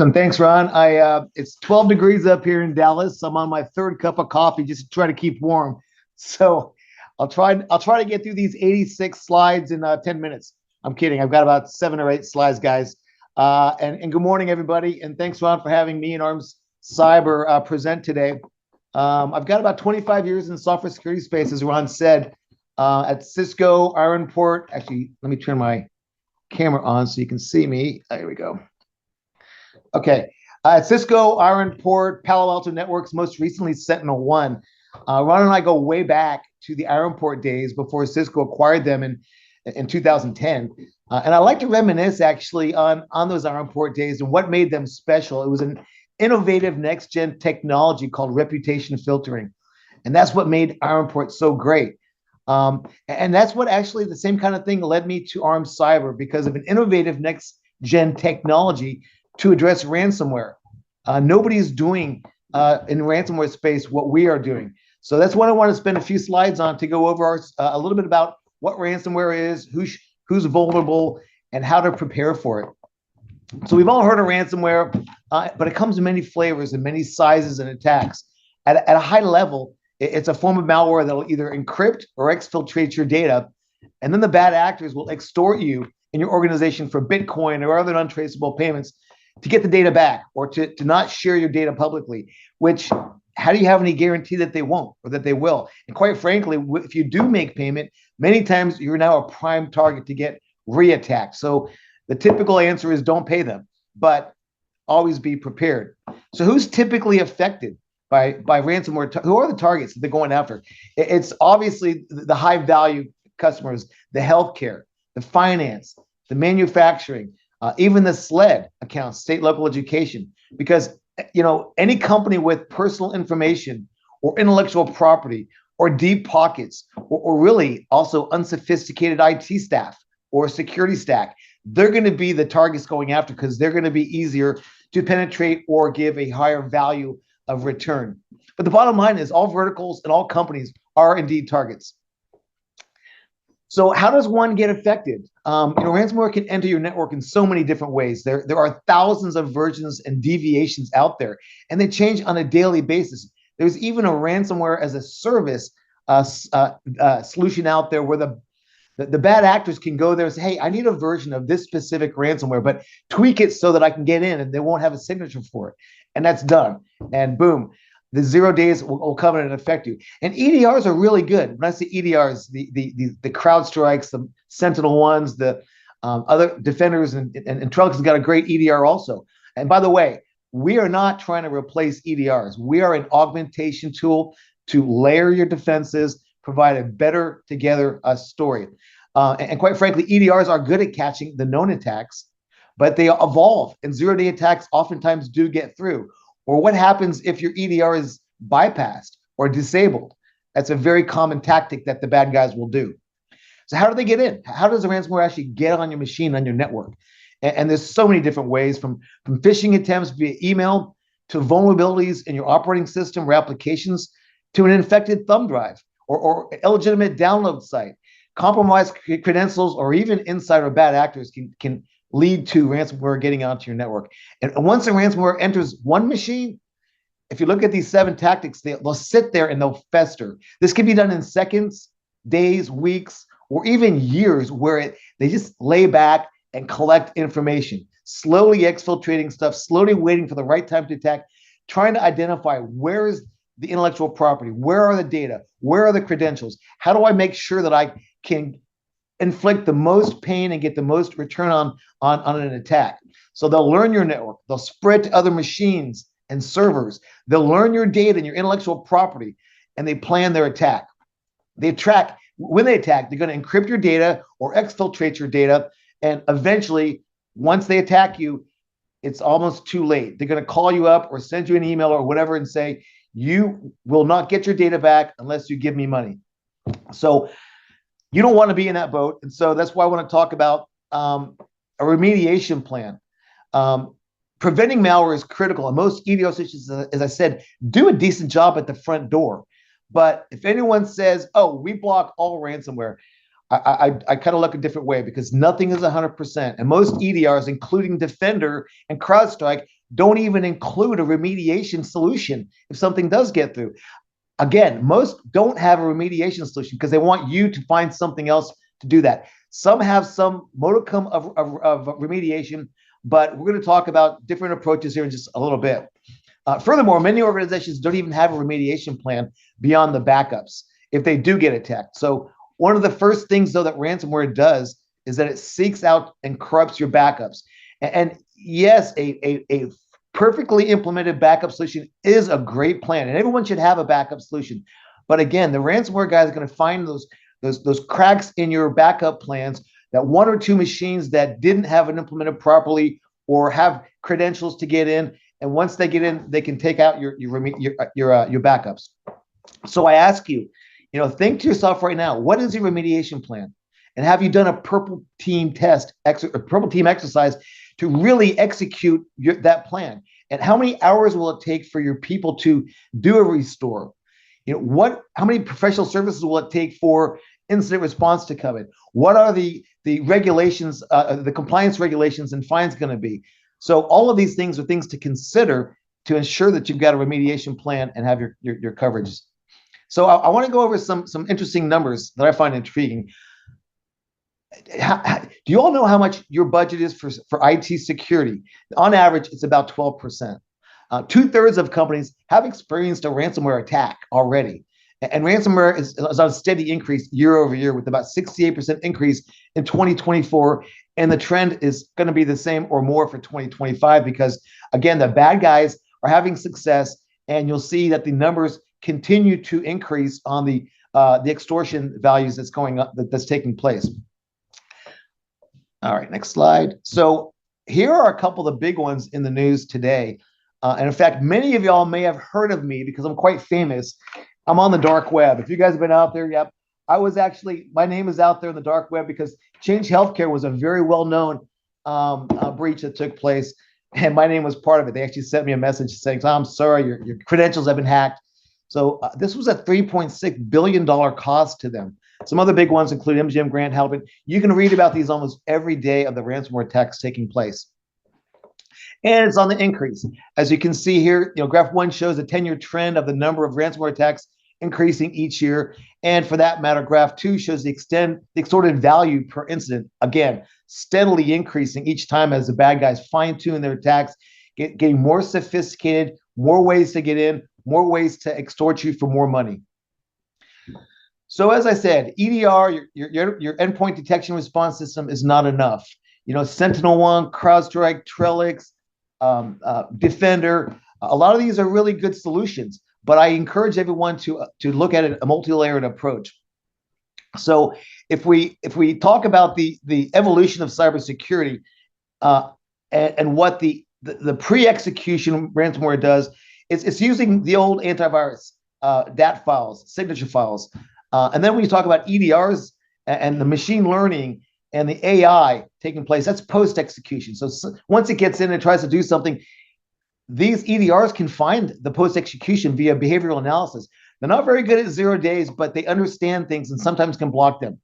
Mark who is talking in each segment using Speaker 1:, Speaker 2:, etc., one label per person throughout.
Speaker 1: And thanks, Ron. It's 12 degrees up here in Dallas. I'm on my third cup of coffee just to try to keep warm. So I'll try to get through these 86 slides in 10 minutes. I'm kidding. I've got about 7 or 8 slides, guys. And good morning, everybody. And thanks, Ron, for having me and Arms Cyber present today. I've got about 25 years in software security space, as Ron said, at Cisco, Ironport. Actually, let me turn my camera on so you can see me. There we go. Okay. Cisco, Ironport, Palo Alto Networks, most recently Sentinel-1. Ron and I go way back to the Ironport days before Cisco acquired them in 2010. And I like to reminisce actually on those Ironport days and what made them special. It was an innovative next-gen technology called reputation filtering. And that's what made Ironport so great. And that's what actually the same kind of thing led me to Arms Cyber because of an innovative next-gen technology to address ransomware. Nobody's doing in ransomware space what we are doing. So that's what I want to spend a few slides on to go over a little bit about what ransomware is, who's vulnerable, and how to prepare for it. So we've all heard of ransomware, but it comes in many flavors and many sizes and attacks. At a high level, it's a form of malware that will either encrypt or exfiltrate your data, and then the bad actors will extort you in your organization for Bitcoin or other untraceable payments to get the data back or to not share your data publicly, which how do you have any guarantee that they won't or that they will? And quite frankly, if you do make payment, many times you're now a prime target to get re-attacked. So the typical answer is don't pay them, but always be prepared. So who's typically affected by ransomware? Who are the targets that they're going after? It's obviously the high value customers, the healthcare, the finance, the manufacturing, even the SLED accounts, state local education, because any company with personal information or intellectual property or deep pockets or really also unsophisticated IT staff or security stack, they're going to be the targets going after because they're going to be easier to penetrate or give a higher value of return. But the bottom line is all verticals and all companies are indeed targets. So how does one get affected? Ransomware can enter your network in so many different ways. There are thousands of versions and deviations out there, and they change on a daily basis. There's even a ransomware as a service solution out there where the bad actors can go there and say, hey, I need a version of this specific ransomware, but tweak it so that I can get in and they won't have a signature for it. And that's done. And boom, the 0 days will come in and affect you. And EDRs are really good. When I say EDRs, the CrowdStrikes, the Sentinel-1s, the other defenders, and Trellix has got a great EDR also. And by the way, we are not trying to replace EDRs. We are an augmentation tool to layer your defenses, provide a better together story. And quite frankly, EDRs are good at catching the known attacks, but they evolve, and 0-day attacks oftentimes do get through. Or what happens if your EDR is bypassed or disabled? That's a very common tactic that the bad guys will do. So how do they get in? How does a ransomware actually get on your machine, on your network? And there's so many different ways, from phishing attempts via email to vulnerabilities in your operating system or applications to an infected thumb drive or illegitimate download site. Compromised credentials or even insider bad actors can lead to ransomware getting onto your network. And once a ransomware enters one machine, if you look at these 7 tactics, they'll sit there and they'll fester. This can be done in seconds, days, weeks, or even years, where they just lay back and collect information, slowly exfiltrating stuff, slowly waiting for the right time to attack, trying to identify where is the intellectual property, where are the data, where are the credentials, how do I make sure that I can inflict the most pain and get the most return on an attack. So they'll learn your network, they'll spread to other machines and servers, they'll learn your data and your intellectual property, and they plan their attack. When they attack, they're going to encrypt your data or exfiltrate your data, and eventually, once they attack you, it's almost too late. They're going to call you up or send you an email or whatever and say, you will not get your data back unless you give me money. So you don't want to be in that boat. And so that's why I want to talk about a remediation plan. Preventing malware is critical. And most EDR systems, as I said, do a decent job at the front door. But if anyone says, oh, we block all ransomware, I kind of look a different way because nothing is 100%. And most EDRs, including Defender and CrowdStrike, don't even include a remediation solution if something does get through. Again, most don't have a remediation solution because they want you to find something else to do that. Some have some modicum of remediation, but we're going to talk about different approaches here in just a little bit. Furthermore, many organizations don't even have a remediation plan beyond the backups if they do get attacked. So one of the first things, though, that ransomware does is that it seeks out and corrupts your backups. And yes, a perfectly implemented backup solution is a great plan, and everyone should have a backup solution. But again, the ransomware guy is going to find those cracks in your backup plans, that one or two machines that didn't have it implemented properly or have credentials to get in. And once they get in, they can take out your backups. So I ask you, think to yourself right now, what is your remediation plan? And have you done a purple team exercise to really execute that plan? And how many hours will it take for your people to do a restore? How many professional services will it take for incident response to come in? What are the regulations, the compliance regulations and fines going to be? So all of these things are things to consider to ensure that you've got a remediation plan and have your coverages. So I want to go over some interesting numbers that I find intriguing. Do you all know how much your budget is for IT security? On average, it's about 12%. 2/3 of companies have experienced a ransomware attack already. And ransomware is on a steady increase year over year, with about 68% increase in 2024. And the trend is going to be the same or more for 2025 because, again, the bad guys are having success, and you'll see that the numbers continue to increase on the extortion values that's taking place. All right, next slide. So here are a couple of the big ones in the news today. And in fact, many of y'all may have heard of me because I'm quite famous. I'm on the dark web. If you guys have been out there, yep. My name is out there in the dark web because Change Healthcare was a very well-known breach that took place, and my name was part of it. They actually sent me a message saying, "I'm sorry, your credentials have been hacked." So this was a $3.6 billion cost to them. Some other big ones include MGM Grand, Halbert. You can read about these almost every day of the ransomware attacks taking place. And it's on the increase. As you can see here, graph 1 shows a 10-year trend of the number of ransomware attacks increasing each year. And for that matter, graph 2 shows the extorted value per incident, again, steadily increasing each time as the bad guys fine-tune their attacks, getting more sophisticated, more ways to get in, more ways to extort you for more money. So as I said, EDR, your endpoint detection response system, is not enough. SentinelOne, CrowdStrike, Trellix, Defender, a lot of these are really good solutions, but I encourage everyone to look at a multi-layered approach. So if we talk about the evolution of cybersecurity and what the pre-execution ransomware does, it's using the old antivirus DAT files, signature files. And then when you talk about EDRs and the machine learning and the AI taking place, that's post-execution. So once it gets in and tries to do something, these EDRs can find the post-execution via behavioral analysis. They're not very good at 0 days, but they understand things and sometimes can block them.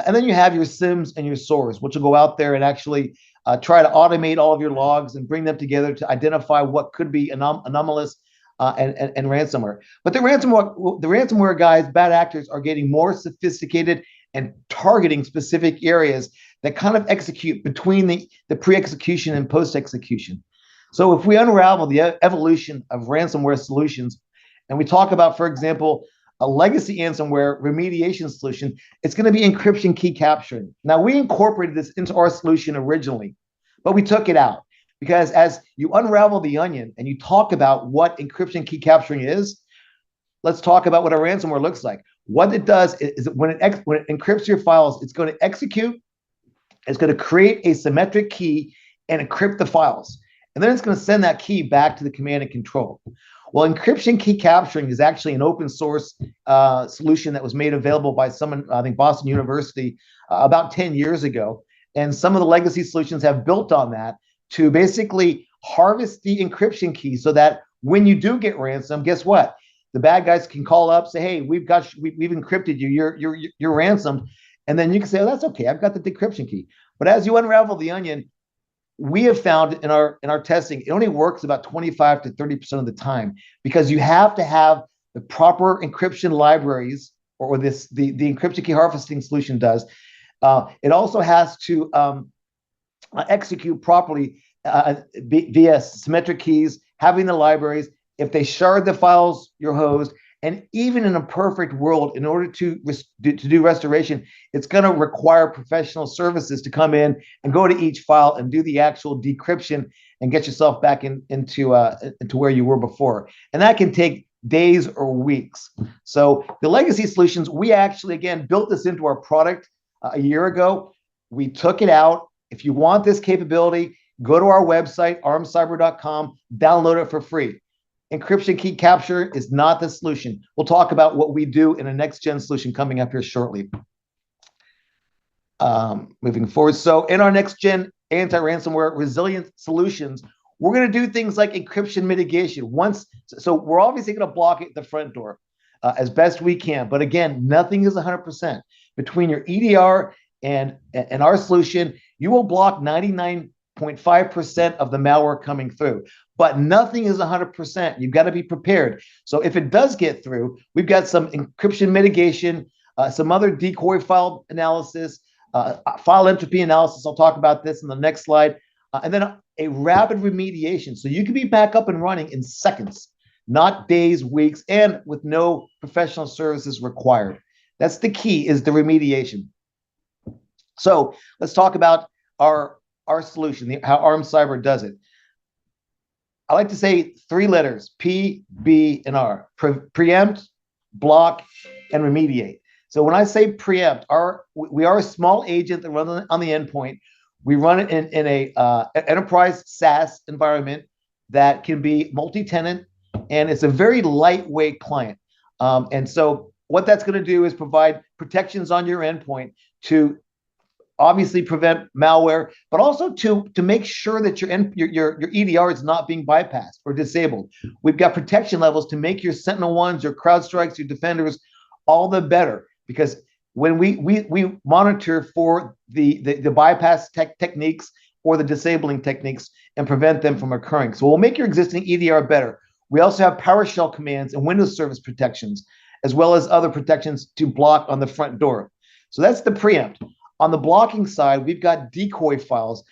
Speaker 1: And then you have your SIMs and your SOARs, which will go out there and actually try to automate all of your logs and bring them together to identify what could be anomalous and ransomware. But the ransomware guys, bad actors, are getting more sophisticated and targeting specific areas that kind of execute between the pre-execution and post-execution. So if we unravel the evolution of ransomware solutions, and we talk about, for example, a legacy ransomware remediation solution, it's going to be encryption key capturing. Now, we incorporated this into our solution originally, but we took it out because as you unravel the onion and you talk about what encryption key capturing is, let's talk about what a ransomware looks like. What it does is when it encrypts your files, it's going to execute, it's going to create a symmetric key and encrypt the files. And then it's going to send that key back to the command and control. Well, encryption key capturing is actually an open source solution that was made available by someone, I think Boston University, about 10 years ago. And some of the legacy solutions have built on that to basically harvest the encryption key so that when you do get ransom, guess what? The bad guys can call up, say, "Hey, we've encrypted you. You're ransomed," And then you can say, oh, that's okay. I've got the decryption key. But as you unravel the onion, we have found in our testing, it only works about 25 to 30% of the time, because you have to have the proper encryption libraries, or the encryption key harvesting solution does. It also has to execute properly via symmetric keys, having the libraries. If they shard the files, you're hosed. And even in a perfect world, in order to do restoration, it's going to require professional services to come in and go to each file and do the actual decryption and get yourself back into where you were before. And that can take days or weeks. So the legacy solutions, we actually, again, built this into our product a year ago. We took it out. If you want this capability, go to our website, armcyber.com, download it for free. Encryption key capture is not the solution. We'll talk about what we do in a next-gen solution coming up here shortly. Moving forward. So in our next-gen anti-ransomware resilient solutions, we're going to do things like encryption mitigation. So we're obviously going to block it at the front door as best we can. But again, nothing is 100%. Between your EDR and our solution, you will block 99.5% of the malware coming through. But nothing is 100%. You've got to be prepared. So if it does get through, we've got some encryption mitigation, some other decoy file analysis, file entropy analysis. I'll talk about this in the next slide. And then a rapid remediation. So you can be back up and running in seconds, not days, weeks, and with no professional services required. That's the key, is the remediation. So let's talk about our solution, how Arm Cyber does it. I like to say 3 letters, P, B, and R. Preempt, block, and remediate. So when I say preempt, we are a small agent that runs on the endpoint. We run it in a enterprise SaaS environment that can be multi-tenant, and it's a very lightweight client. And so what that's going to do is provide protections on your endpoint to obviously prevent malware, but also to make sure that your EDR is not being bypassed or disabled. We've got protection levels to make your SentinelOnes, your CrowdStrikes, your Defenders all the better, because when we monitor for the bypass techniques or the disabling techniques and prevent them from occurring. So we'll make your existing EDR better. We also have PowerShell commands and Windows Service protections, as well as other protections to block on the front door. So that's the preempt. On the blocking side, we've got decoy files.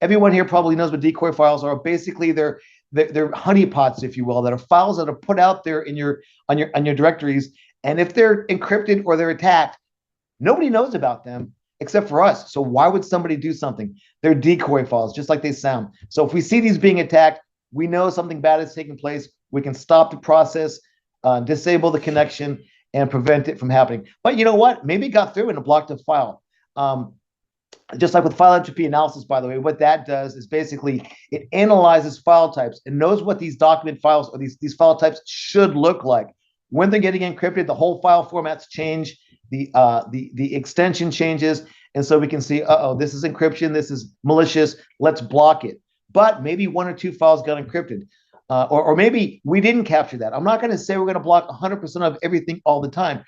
Speaker 1: Everyone here probably knows what decoy files are. Basically, they're honeypots, if you will, that are files that are put out there on your directories. And if they're encrypted or they're attacked, nobody knows about them except for us. So why would somebody do something? They're decoy files, just like they sound. So if we see these being attacked, we know something bad is taking place. We can stop the process, disable the connection, and prevent it from happening. But you know what? Maybe it got through and it blocked a file. Just like with file entropy analysis, by the way, what that does is basically it analyzes file types and knows what these document files or these file types should look like. When they're getting encrypted, the whole file formats change, the extension changes, and so we can see, this is encryption, this is malicious, let's block it. But maybe 1 or 2 files got encrypted, or maybe we didn't capture that. I'm not going to say we're going to block 100% of everything all the time,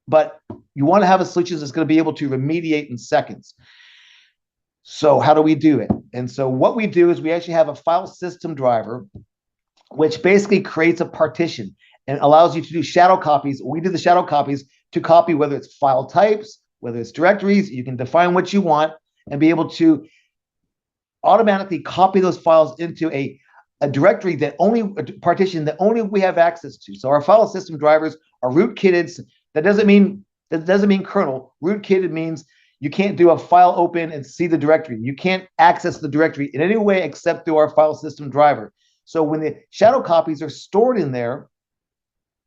Speaker 1: but you want to have a solution that's going to be able to remediate in seconds. So how do we do it? And so what we do is we actually have a file system driver, which basically creates a partition and allows you to do shadow copies. We do the shadow copies to copy whether it's file types, whether it's directories. You can define what you want and be able to automatically copy those files into a directory a partition that only we have access to. So our file system drivers are rootkitted. That doesn't mean kernel. Rootkitted means you can't do a file open and see the directory. You can't access the directory in any way except through our file system driver. So when the shadow copies are stored in there,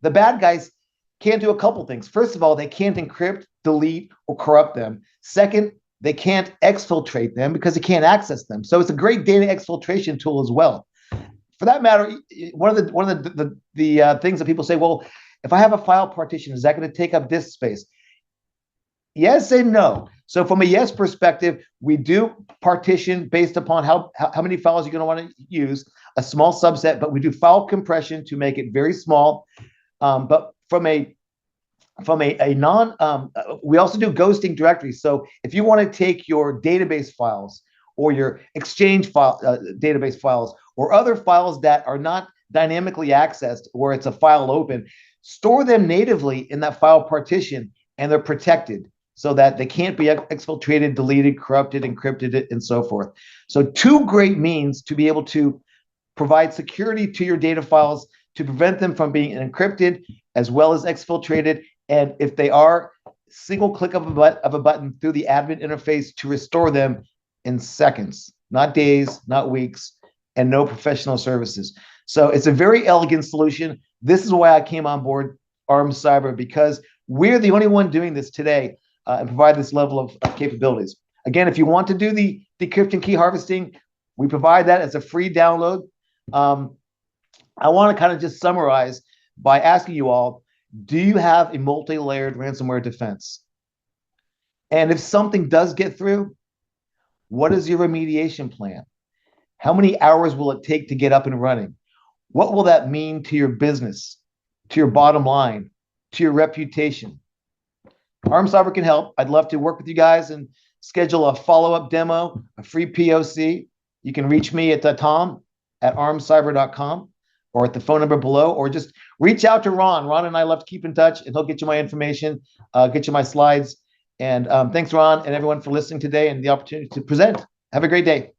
Speaker 1: the bad guys can't do a couple things. First of all, they can't encrypt, delete, or corrupt them. Second, they can't exfiltrate them because they can't access them. So it's a great data exfiltration tool as well. For that matter, one of the things that people say, well, if I have a file partition, is that going to take up disk space? Yes and no. So from a yes perspective, we do partition based upon how many files you're going to want to use, a small subset, but we do file compression to make it very small. But from a from a non, we also do ghosting directories. So if you want to take your database files or your exchange file, database files, or other files that are not dynamically accessed, where it's a file open, store them natively in that file partition, and they're protected so that they can't be exfiltrated, deleted, corrupted, encrypted, and so forth. So two great means to be able to provide security to your data files to prevent them from being encrypted as well as exfiltrated. And if they are, single click of a button through the admin interface to restore them in seconds, not days, not weeks, and no professional services. So it's a very elegant solution. This is why I came on board Armed Cyber, because we're the only one doing this today and provide this level of capabilities. Again, if you want to do the decryption key harvesting, we provide that as a free download. I want to kind of just summarize by asking you all, do you have a multi-layered ransomware defense? And if something does get through, what is your remediation plan? How many hours will it take to get up and running? What will that mean to your business, to your bottom line, to your reputation? Armed Cyber can help. I'd love to work with you guys and schedule a follow-up demo, a free POC. You can reach me at tom@armedcyber.com or at the phone number below, or just reach out to Ron. Ron and I love to keep in touch, and he'll get you my information, get you my slides. And thanks, Ron, and everyone for listening today and the opportunity to present. Have a great day.